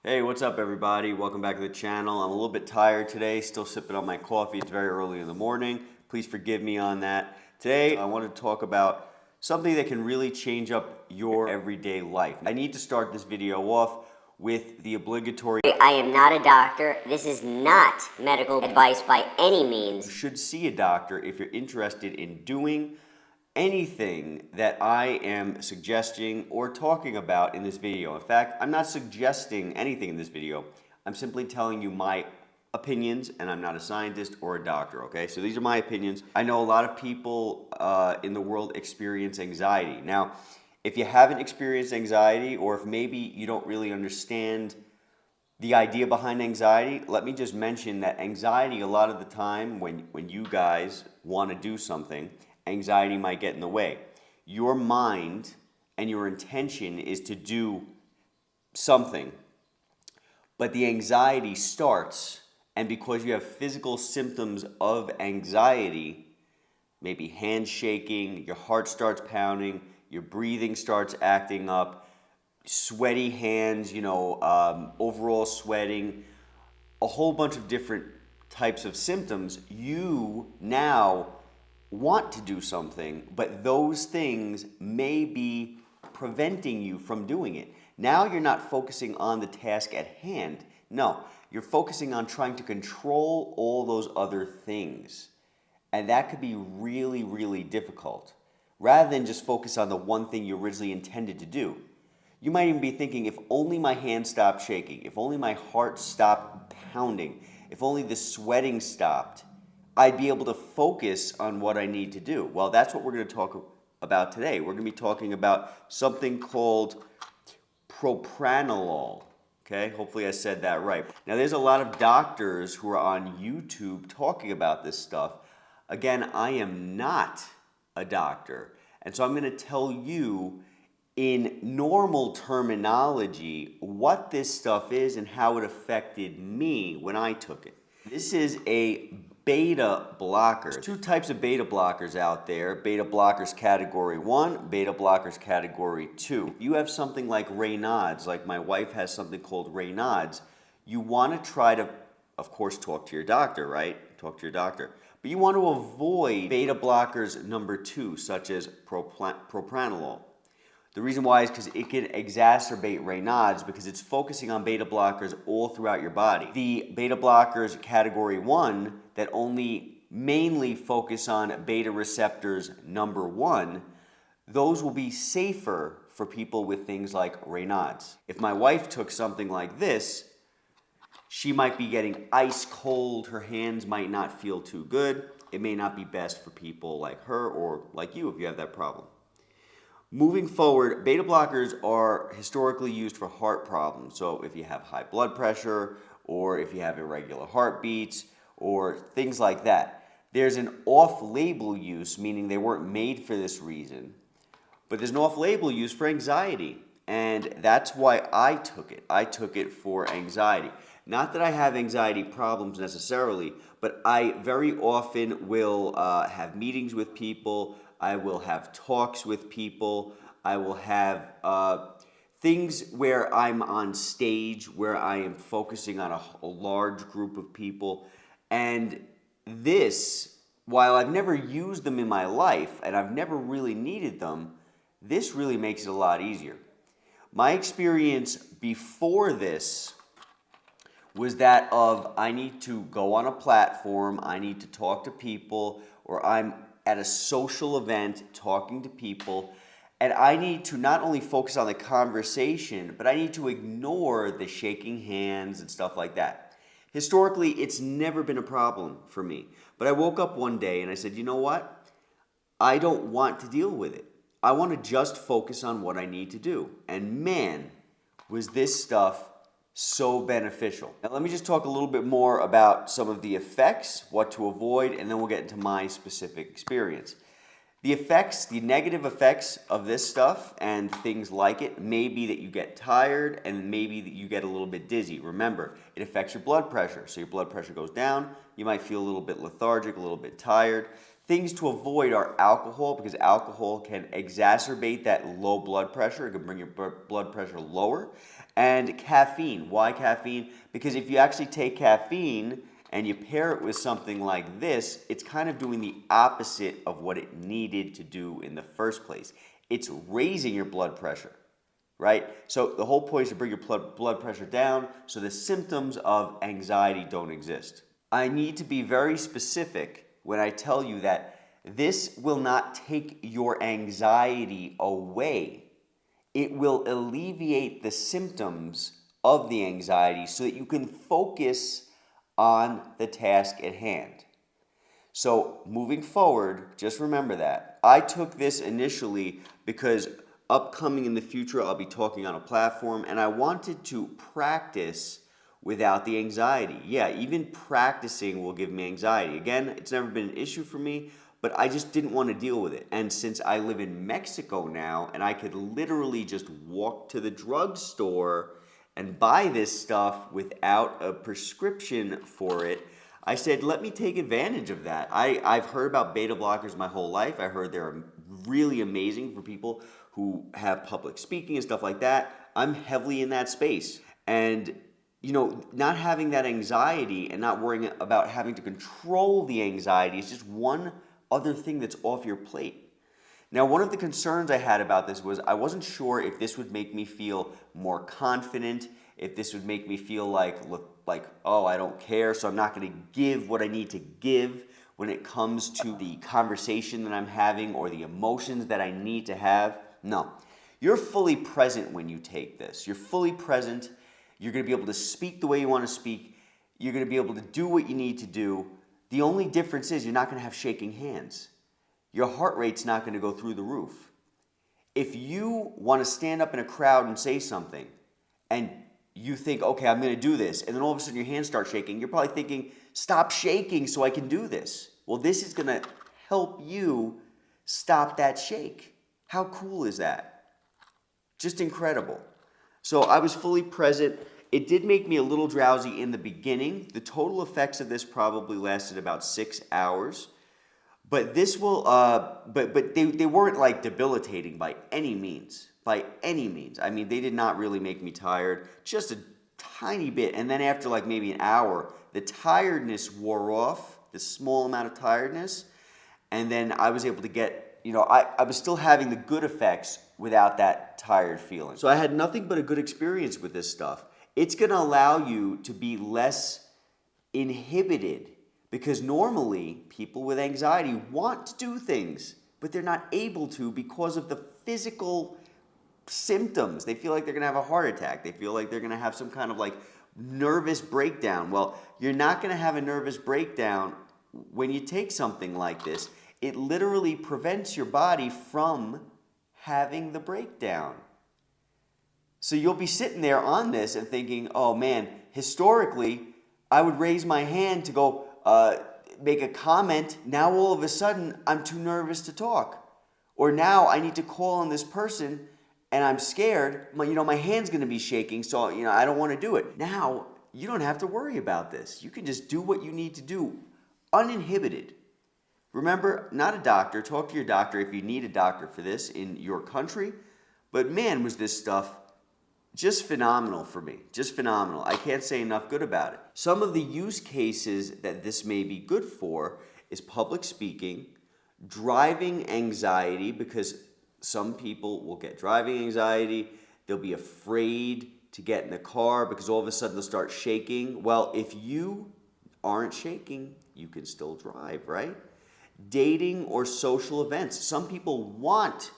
Hey, what's up everybody? Welcome back to the channel. I'm a little bit tired today, still sipping on my coffee. It's very early in the morning. Please forgive me on that. Today, I want to talk about something that can really change up your everyday life. I need to start this video off with the obligatory I am not a doctor. This is not medical advice by any means. You should see a doctor if you're interested in doing anything that I am suggesting or talking about in this video. In fact, I'm not suggesting anything in this video. I'm simply telling you my opinions, and I'm not a scientist or a doctor, okay? So these are my opinions. I know a lot of people in the world experience anxiety. Now, if you haven't experienced anxiety, or if maybe you don't really understand the idea behind anxiety, let me just mention that anxiety, a lot of the time when you guys want to do something, anxiety might get in the way. Your mind and your intention is to do something, but the anxiety starts, and because you have physical symptoms of anxiety, maybe hand shaking, your heart starts pounding, your breathing starts acting up, sweaty hands, overall sweating, a whole bunch of different types of symptoms, you now want to do something, but those things may be preventing you from doing it. Now you're not focusing on the task at hand. No, you're focusing on trying to control all those other things. And that could be really, really difficult. Rather than just focus on the one thing you originally intended to do. You might even be thinking, if only my hand stopped shaking, if only my heart stopped pounding, if only the sweating stopped, I'd be able to focus on what I need to do. Well, that's what we're going to talk about today. We're going to be talking about something called Propranolol. Okay, hopefully I said that right. Now, there's a lot of doctors who are on YouTube talking about this stuff. Again, I am not a doctor, and so I'm going to tell you in normal terminology what this stuff is and how it affected me when I took it. This is a beta blocker. There's two types of beta blockers out there. Beta blockers category 1, beta blockers category 2. You have something like Raynaud's, like my wife has something called Raynaud's. You want to try to, of course, talk to your doctor, right? Talk to your doctor. But you want to avoid beta blockers number 2, such as propranolol. The reason why is because it can exacerbate Raynaud's because it's focusing on beta blockers all throughout your body. The beta blockers category 1 that only mainly focus on beta receptors number 1, those will be safer for people with things like Raynaud's. If my wife took something like this, she might be getting ice cold, her hands might not feel too good. It may not be best for people like her or like you if you have that problem. Moving forward, beta blockers are historically used for heart problems. So if you have high blood pressure, or if you have irregular heartbeats, or things like that. There's an off-label use, meaning they weren't made for this reason, but there's an off-label use for anxiety. And that's why I took it. I took it for anxiety. Not that I have anxiety problems necessarily, but I very often will have meetings with people. I will have talks with people. I will have things where I'm on stage, where I am focusing on a large group of people. And this, while I've never used them in my life, and I've never really needed them, this really makes it a lot easier. My experience before this was that of I need to go on a platform, I need to talk to people, or I'm at a social event talking to people, and I need to not only focus on the conversation, but I need to ignore the shaking hands and stuff like that. Historically, it's never been a problem for me. But I woke up one day and I said, you know what? I don't want to deal with it. I want to just focus on what I need to do. And man, was this stuff so beneficial. Now let me just talk a little bit more about some of the effects, what to avoid, and then we'll get into my specific experience. The effects, the negative effects of this stuff and things like it may be that you get tired and maybe that you get a little bit dizzy. Remember, it affects your blood pressure. So your blood pressure goes down, you might feel a little bit lethargic, a little bit tired. Things to avoid are alcohol, because alcohol can exacerbate that low blood pressure. It can bring your blood pressure lower. And caffeine. Why caffeine? Because if you actually take caffeine and you pair it with something like this, it's kind of doing the opposite of what it needed to do in the first place. It's raising your blood pressure, right? So the whole point is to bring your blood pressure down so the symptoms of anxiety don't exist. I need to be very specific when I tell you that this will not take your anxiety away. It will alleviate the symptoms of the anxiety so that you can focus on the task at hand. So moving forward, just remember that. I took this initially because upcoming in the future I'll be talking on a platform, and I wanted to practice without the anxiety. Yeah, even practicing will give me anxiety. Again, it's never been an issue for me, but I just didn't want to deal with it. And since I live in Mexico now, and I could literally just walk to the drugstore and buy this stuff without a prescription for it, I said, let me take advantage of that. I've heard about beta blockers my whole life. I heard they're really amazing for people who have public speaking and stuff like that. I'm heavily in that space. And not having that anxiety and not worrying about having to control the anxiety is just one other thing that's off your plate. Now, one of the concerns I had about this was I wasn't sure if this would make me feel more confident, if this would make me feel like, oh, I don't care, so I'm not going to give what I need to give when it comes to the conversation that I'm having or the emotions that I need to have. No, you're fully present when you take this. You're fully present. You're going to be able to speak the way you want to speak. You're going to be able to do what you need to do. The only difference is you're not going to have shaking hands. Your heart rate's not going to go through the roof. If you want to stand up in a crowd and say something, and you think, okay, I'm going to do this, and then all of a sudden your hands start shaking, you're probably thinking, stop shaking so I can do this. Well, this is going to help you stop that shake. How cool is that? Just incredible. So I was fully present. It did make me a little drowsy in the beginning. The total effects of this probably lasted about 6 hours. But this will, but they weren't like debilitating by any means. By any means. I mean, they did not really make me tired, just a tiny bit. And then after like maybe an hour, the tiredness wore off, the small amount of tiredness. And then I was able to get, I was still having the good effects without that tired feeling. So I had nothing but a good experience with this stuff. It's going to allow you to be less inhibited, because normally people with anxiety want to do things, but they're not able to because of the physical symptoms. They feel like they're going to have a heart attack. They feel like they're going to have some kind of like nervous breakdown. Well, you're not going to have a nervous breakdown when you take something like this. It literally prevents your body from having the breakdown. So you'll be sitting there on this and thinking, oh man, historically, I would raise my hand to go make a comment. Now all of a sudden, I'm too nervous to talk. Or now I need to call on this person and I'm scared. My hand's going to be shaking, so I don't want to do it. Now, you don't have to worry about this. You can just do what you need to do, uninhibited. Remember, not a doctor. Talk to your doctor if you need a doctor for this in your country. But man, was this stuff just phenomenal for me. Just phenomenal. I can't say enough good about it. Some of the use cases that this may be good for is public speaking, driving anxiety, because some people will get driving anxiety. They'll be afraid to get in the car because all of a sudden they'll start shaking. Well, if you aren't shaking, you can still drive, right? Dating or social events. Some people want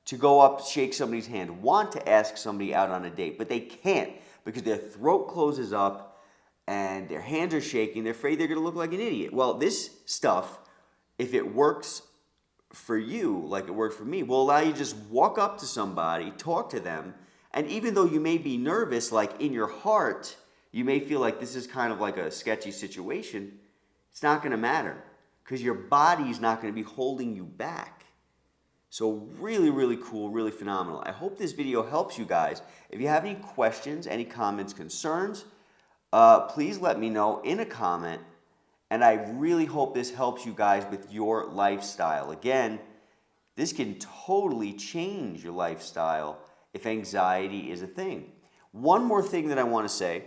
to go up, shake somebody's hand, want to ask somebody out on a date, but they can't because their throat closes up and their hands are shaking. They're afraid they're going to look like an idiot. Well, this stuff, if it works for you like it worked for me, will allow you to just walk up to somebody, talk to them, and even though you may be nervous, like in your heart, you may feel like this is kind of like a sketchy situation, it's not going to matter because your body's not going to be holding you back. So really, really cool, really phenomenal. I hope this video helps you guys. If you have any questions, any comments, concerns, please let me know in a comment. And I really hope this helps you guys with your lifestyle. Again, this can totally change your lifestyle if anxiety is a thing. One more thing that I want to say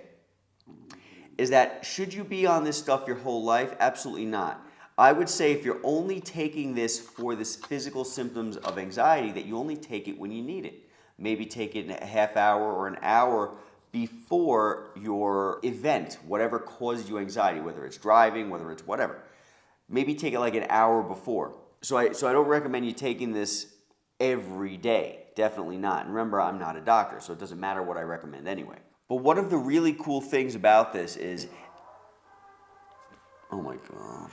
is that should you be on this stuff your whole life? Absolutely not. I would say if you're only taking this for the physical symptoms of anxiety, that you only take it when you need it. Maybe take it in a half hour or an hour before your event, whatever causes you anxiety, whether it's driving, whether it's whatever. Maybe take it like an hour before. So I don't recommend you taking this every day. Definitely not. And remember, I'm not a doctor, so it doesn't matter what I recommend anyway. But one of the really cool things about this is, oh my God.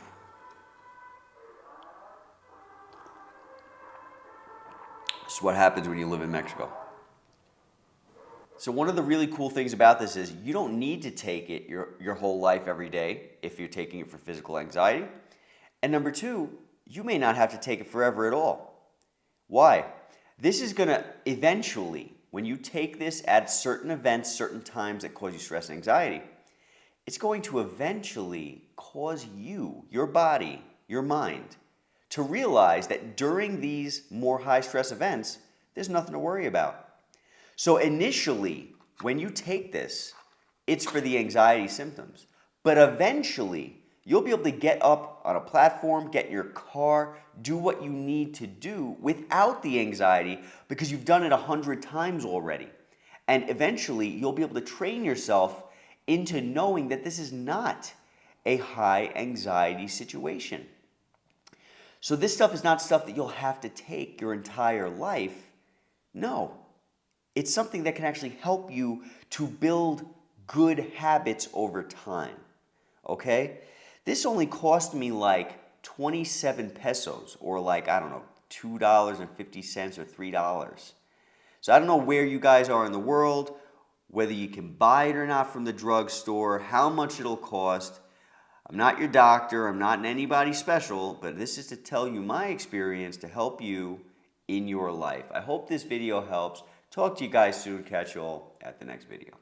This is what happens when you live in Mexico. So one of the really cool things about this is you don't need to take it your whole life every day if you're taking it for physical anxiety. And number two, you may not have to take it forever at all. Why? This is going to eventually, when you take this at certain events, certain times that cause you stress and anxiety, it's going to eventually cause you, your body, your mind, to realize that during these more high stress events, there's nothing to worry about. So initially, when you take this, it's for the anxiety symptoms. But eventually, you'll be able to get up on a platform, get in your car, do what you need to do without the anxiety because you've done it 100 times already. And eventually, you'll be able to train yourself into knowing that this is not a high anxiety situation. So this stuff is not stuff that you'll have to take your entire life. No. It's something that can actually help you to build good habits over time. Okay? This only cost me like 27 pesos or like, I don't know, $2.50 or $3. So I don't know where you guys are in the world, whether you can buy it or not from the drugstore, how much it'll cost. I'm not your doctor, I'm not anybody special, but this is to tell you my experience to help you in your life. I hope this video helps. Talk to you guys soon. Catch you all at the next video.